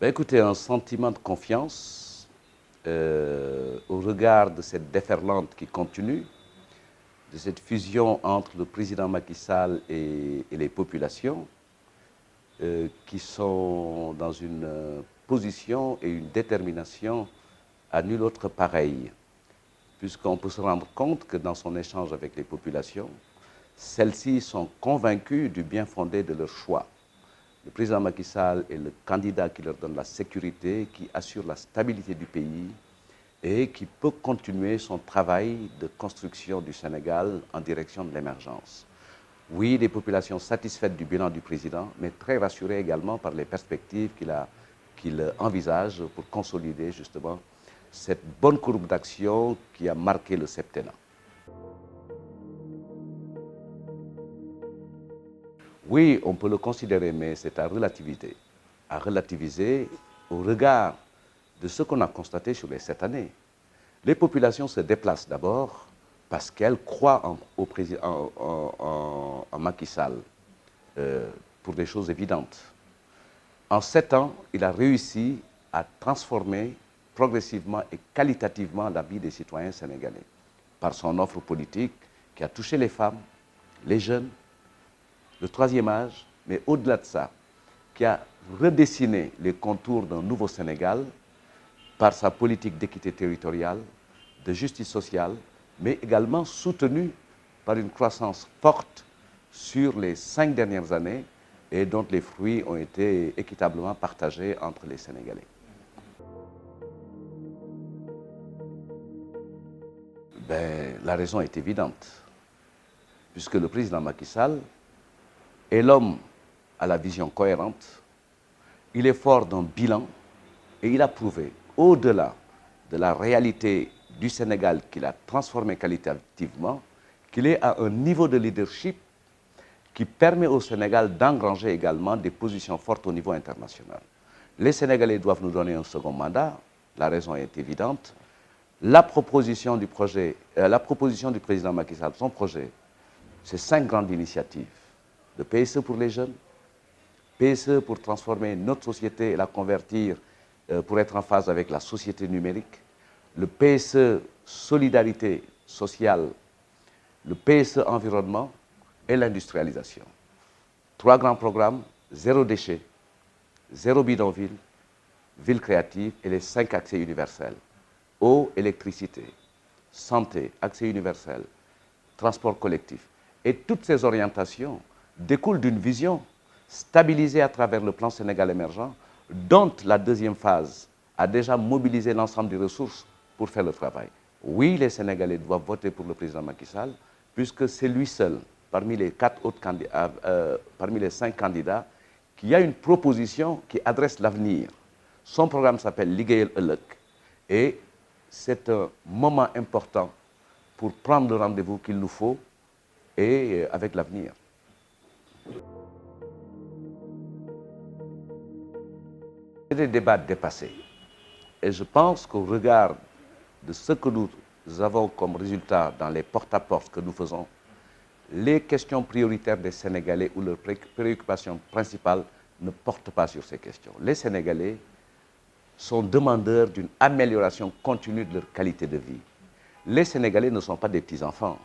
Ben, écoutez, un sentiment de confiance au regard de cette déferlante qui continue, de cette fusion entre le président Macky Sall et les populations qui sont dans une position et une détermination à nul autre pareil, puisqu'on peut se rendre compte que dans son échange avec les populations, celles-ci sont convaincues du bien fondé de leur choix. Le président Macky Sall est le candidat qui leur donne la sécurité, qui assure la stabilité du pays et qui peut continuer son travail de construction du Sénégal en direction de l'émergence. Oui, des populations satisfaites du bilan du président, mais très rassurées également par les perspectives qu'il envisage pour consolider justement cette bonne courbe d'action qui a marqué le septennat. Oui, on peut le considérer, mais c'est à relativiser au regard de ce qu'on a constaté sur les 7 années. Les populations se déplacent d'abord parce qu'elles croient en Macky Sall pour des choses évidentes. En 7 ans, il a réussi à transformer progressivement et qualitativement la vie des citoyens sénégalais par son offre politique qui a touché les femmes, les jeunes, le troisième âge, mais au-delà de ça, qui a redessiné les contours d'un nouveau Sénégal par sa politique d'équité territoriale, de justice sociale, mais également soutenue par une croissance forte sur les 5 dernières années et dont les fruits ont été équitablement partagés entre les Sénégalais. Ben, la raison est évidente, puisque le président Macky Sall est l'homme à la vision cohérente, il est fort d'un bilan et il a prouvé, au-delà de la réalité du Sénégal qu'il a transformé qualitativement, qu'il est à un niveau de leadership qui permet au Sénégal d'engranger également des positions fortes au niveau international. Les Sénégalais doivent nous donner un second mandat, la raison est évidente. La proposition du président Macky Sall, son projet, c'est 5 grandes initiatives. Le PSE pour les jeunes, PSE pour transformer notre société et la convertir pour être en phase avec la société numérique, le PSE solidarité sociale, le PSE environnement et l'industrialisation. 3 grands programmes, 0 déchet, 0 bidonville, ville créative et les 5 accès universels. Eau, électricité, santé, accès universel, transport collectif. Et toutes ces orientations découlent d'une vision stabilisée à travers le plan Sénégal émergent, dont la deuxième phase a déjà mobilisé l'ensemble des ressources pour faire le travail. Oui, les Sénégalais doivent voter pour le président Macky Sall, puisque c'est lui seul, parmi les 5 candidats, qui a une proposition qui adresse l'avenir. Son programme s'appelle Liggéeyal Ëllëg et c'est un moment important pour prendre le rendez-vous qu'il nous faut et avec l'avenir. C'est des débats dépassés. Et je pense qu'au regard de ce que nous avons comme résultat dans les porte-à-porte que nous faisons, les questions prioritaires des Sénégalais ou leurs préoccupations principales ne portent pas sur ces questions. Les Sénégalais sont demandeurs d'une amélioration continue de leur qualité de vie. Les Sénégalais ne sont pas des petits-enfants.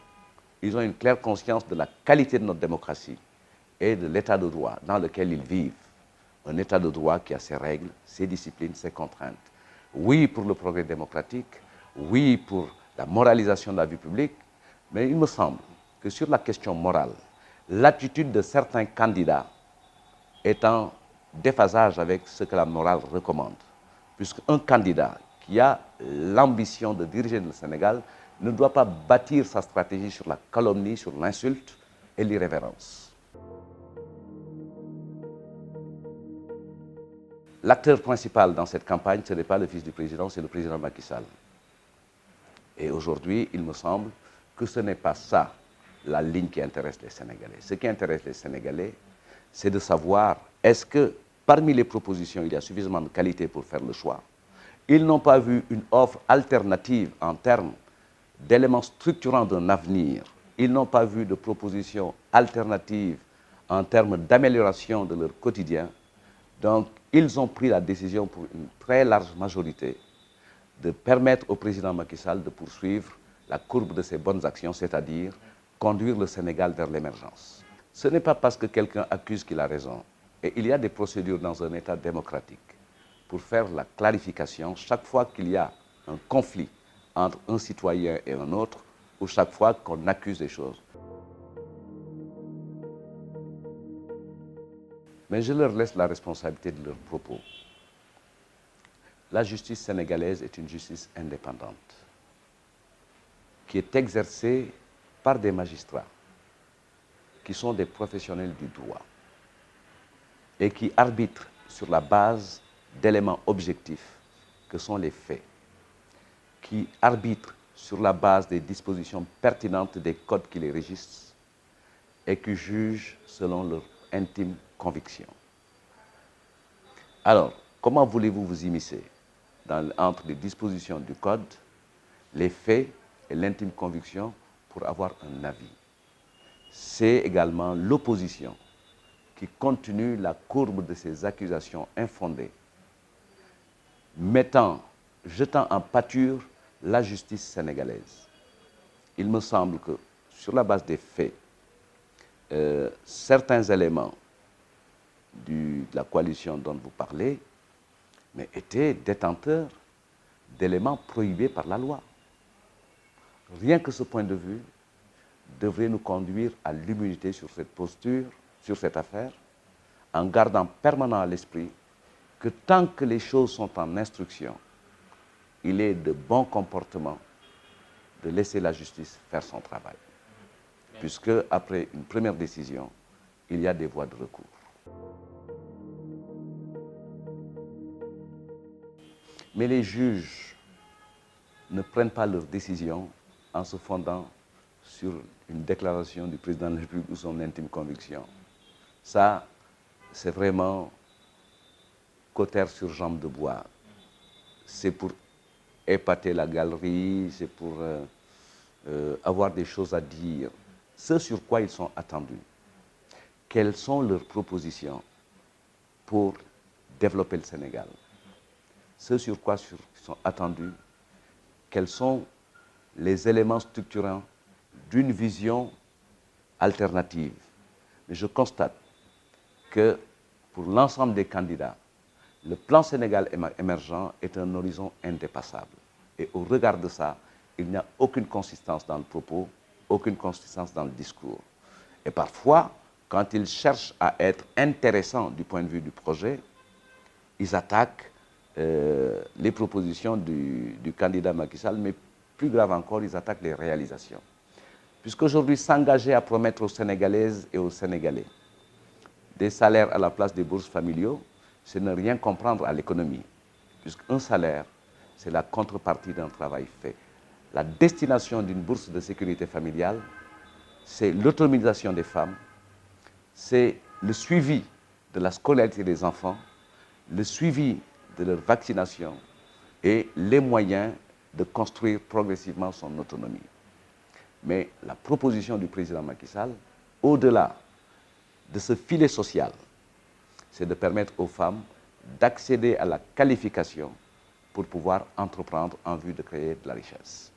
Ils ont une claire conscience de la qualité de notre démocratie et de l'état de droit dans lequel ils vivent. Un état de droit qui a ses règles, ses disciplines, ses contraintes. Oui pour le progrès démocratique, oui pour la moralisation de la vie publique, mais il me semble que sur la question morale, l'attitude de certains candidats est en déphasage avec ce que la morale recommande. Puisqu'un candidat qui a l'ambition de diriger le Sénégal ne doit pas bâtir sa stratégie sur la calomnie, sur l'insulte et l'irrévérence. L'acteur principal dans cette campagne, ce n'est pas le fils du président, c'est le président Macky Sall. Et aujourd'hui, il me semble que ce n'est pas ça la ligne qui intéresse les Sénégalais. Ce qui intéresse les Sénégalais, c'est de savoir est-ce que parmi les propositions, il y a suffisamment de qualité pour faire le choix. Ils n'ont pas vu une offre alternative en termes d'éléments structurants d'un avenir. Ils n'ont pas vu de propositions alternatives en termes d'amélioration de leur quotidien. Donc, ils ont pris la décision pour une très large majorité de permettre au président Macky Sall de poursuivre la courbe de ses bonnes actions, c'est-à-dire conduire le Sénégal vers l'émergence. Ce n'est pas parce que quelqu'un accuse qu'il a raison. Et il y a des procédures dans un État démocratique pour faire la clarification chaque fois qu'il y a un conflit entre un citoyen et un autre, ou chaque fois qu'on accuse des choses. Mais je leur laisse la responsabilité de leurs propos. La justice sénégalaise est une justice indépendante qui est exercée par des magistrats qui sont des professionnels du droit et qui arbitrent sur la base d'éléments objectifs que sont les faits, qui arbitrent sur la base des dispositions pertinentes des codes qui les régissent et qui jugent selon leur intime conviction. Alors, comment voulez-vous vous immiscer entre les dispositions du code, les faits et l'intime conviction pour avoir un avis? C'est également l'opposition qui continue la courbe de ces accusations infondées, jetant en pâture la justice sénégalaise. Il me semble que, sur la base des faits, certains éléments de la coalition dont vous parlez, mais étaient détenteurs d'éléments prohibés par la loi. Rien que ce point de vue devrait nous conduire à l'immunité sur cette posture, sur cette affaire, en gardant permanent à l'esprit que tant que les choses sont en instruction, il est de bon comportement de laisser la justice faire son travail. Puisque, après une première décision, il y a des voies de recours. Mais les juges ne prennent pas leurs décisions en se fondant sur une déclaration du président de la République ou son intime conviction. Ça, c'est vraiment cautère sur jambe de bois. C'est pour épater la galerie, c'est pour avoir des choses à dire. Ce sur quoi ils sont attendus. Quelles sont leurs propositions pour développer le Sénégal? Ce sur quoi ils sont attendus. Quels sont les éléments structurants d'une vision alternative? Mais je constate que pour l'ensemble des candidats, le plan Sénégal émergent est un horizon indépassable. Et au regard de ça, il n'y a aucune consistance dans le propos, aucune consistance dans le discours. Et parfois, quand ils cherchent à être intéressants du point de vue du projet, ils attaquent les propositions du candidat Macky Sall, mais plus grave encore, ils attaquent les réalisations. Puisqu'aujourd'hui, s'engager à promettre aux Sénégalaises et aux Sénégalais des salaires à la place des bourses familiaux, c'est ne rien comprendre à l'économie. Puisqu'un salaire, c'est la contrepartie d'un travail fait. La destination d'une bourse de sécurité familiale, c'est l'autonomisation des femmes, c'est le suivi de la scolarité des enfants, le suivi de leur vaccination et les moyens de construire progressivement son autonomie. Mais la proposition du président Macky Sall, au-delà de ce filet social, c'est de permettre aux femmes d'accéder à la qualification pour pouvoir entreprendre en vue de créer de la richesse.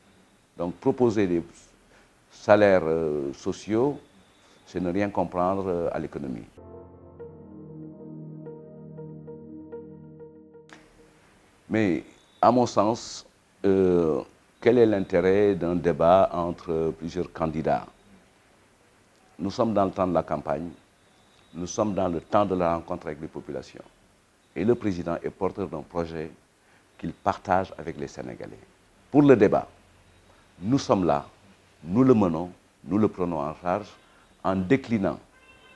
Donc proposer des salaires sociaux, c'est ne rien comprendre à l'économie. Mais à mon sens, quel est l'intérêt d'un débat entre plusieurs candidats? Nous sommes dans le temps de la campagne, nous sommes dans le temps de la rencontre avec les populations. Et le président est porteur d'un projet qu'il partage avec les Sénégalais. Pour le débat, nous sommes là, nous le menons, nous le prenons en charge en déclinant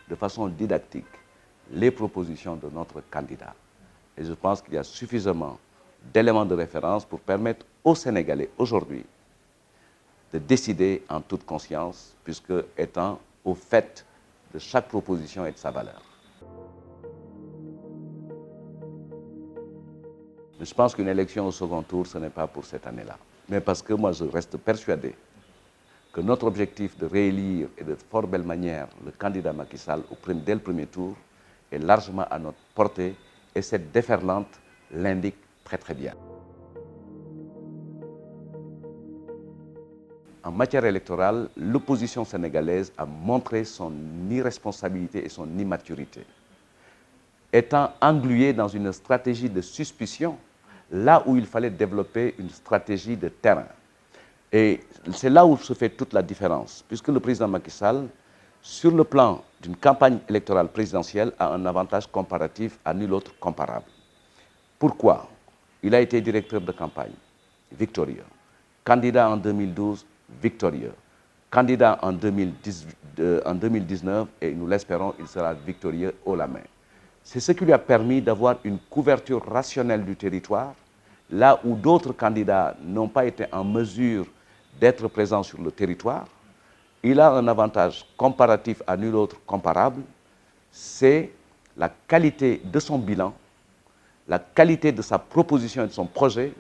de façon didactique les propositions de notre candidat. Et je pense qu'il y a suffisamment d'éléments de référence pour permettre aux Sénégalais aujourd'hui de décider en toute conscience, puisque étant au fait de chaque proposition et de sa valeur. Mais je pense qu'une élection au second tour, ce n'est pas pour cette année-là. Mais parce que moi, je reste persuadé que notre objectif de réélire et de fort belle manière le candidat Macky Sall dès le premier tour est largement à notre portée et cette déferlante l'indique très très bien. En matière électorale, l'opposition sénégalaise a montré son irresponsabilité et son immaturité, étant engluée dans une stratégie de suspicion, là où il fallait développer une stratégie de terrain. Et c'est là où se fait toute la différence, puisque le président Macky Sall, sur le plan d'une campagne électorale présidentielle, a un avantage comparatif à nul autre comparable. Pourquoi? Il a été directeur de campagne, victorieux. Candidat en 2012, victorieux. Candidat en 2019, et nous l'espérons, il sera victorieux haut la main. C'est ce qui lui a permis d'avoir une couverture rationnelle du territoire, là où d'autres candidats n'ont pas été en mesure d'être présents sur le territoire. Il a un avantage comparatif à nul autre comparable, c'est la qualité de son bilan, la qualité de sa proposition et de son projet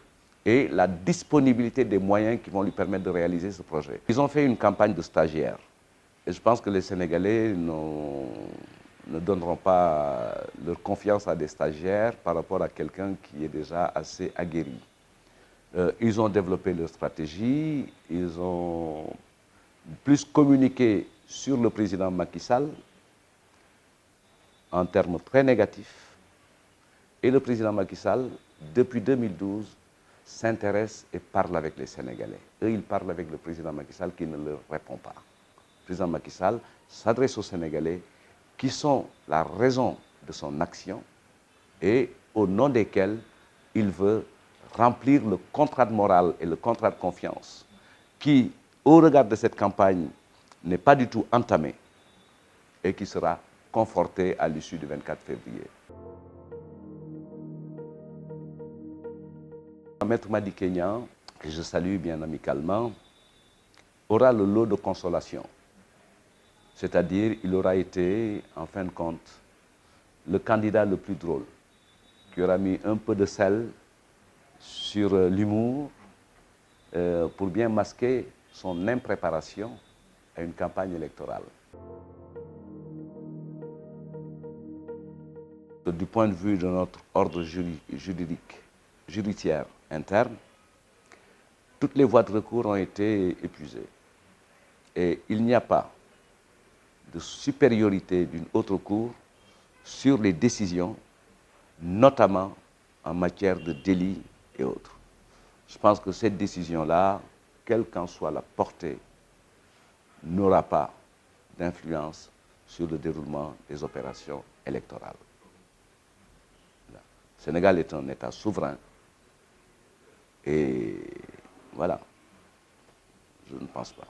et la disponibilité des moyens qui vont lui permettre de réaliser ce projet. Ils ont fait une campagne de stagiaires et je pense que les Sénégalais ne donneront pas leur confiance à des stagiaires par rapport à quelqu'un qui est déjà assez aguerri. Ils ont développé leur stratégie, ils ont plus communiqué sur le président Macky Sall en termes très négatifs. Et le président Macky Sall, depuis 2012, s'intéresse et parle avec les Sénégalais. Eux, ils parlent avec le président Macky Sall qui ne leur répond pas. Le président Macky Sall s'adresse aux Sénégalais qui sont la raison de son action et au nom desquels il veut remplir le contrat de morale et le contrat de confiance qui, au regard de cette campagne, n'est pas du tout entamé et qui sera conforté à l'issue du 24 février. Maître Madické Niang, que je salue bien amicalement, aura le lot de consolation. C'est-à-dire, il aura été, en fin de compte, le candidat le plus drôle, qui aura mis un peu de sel sur l'humour pour bien masquer son impréparation à une campagne électorale. Du point de vue de notre ordre judiciaire interne, toutes les voies de recours ont été épuisées. Et il n'y a pas de supériorité d'une autre cour sur les décisions, notamment en matière de délits et autres. Je pense que cette décision-là, quelle qu'en soit la portée, n'aura pas d'influence sur le déroulement des opérations électorales. Le Sénégal est un État souverain et voilà, je ne pense pas.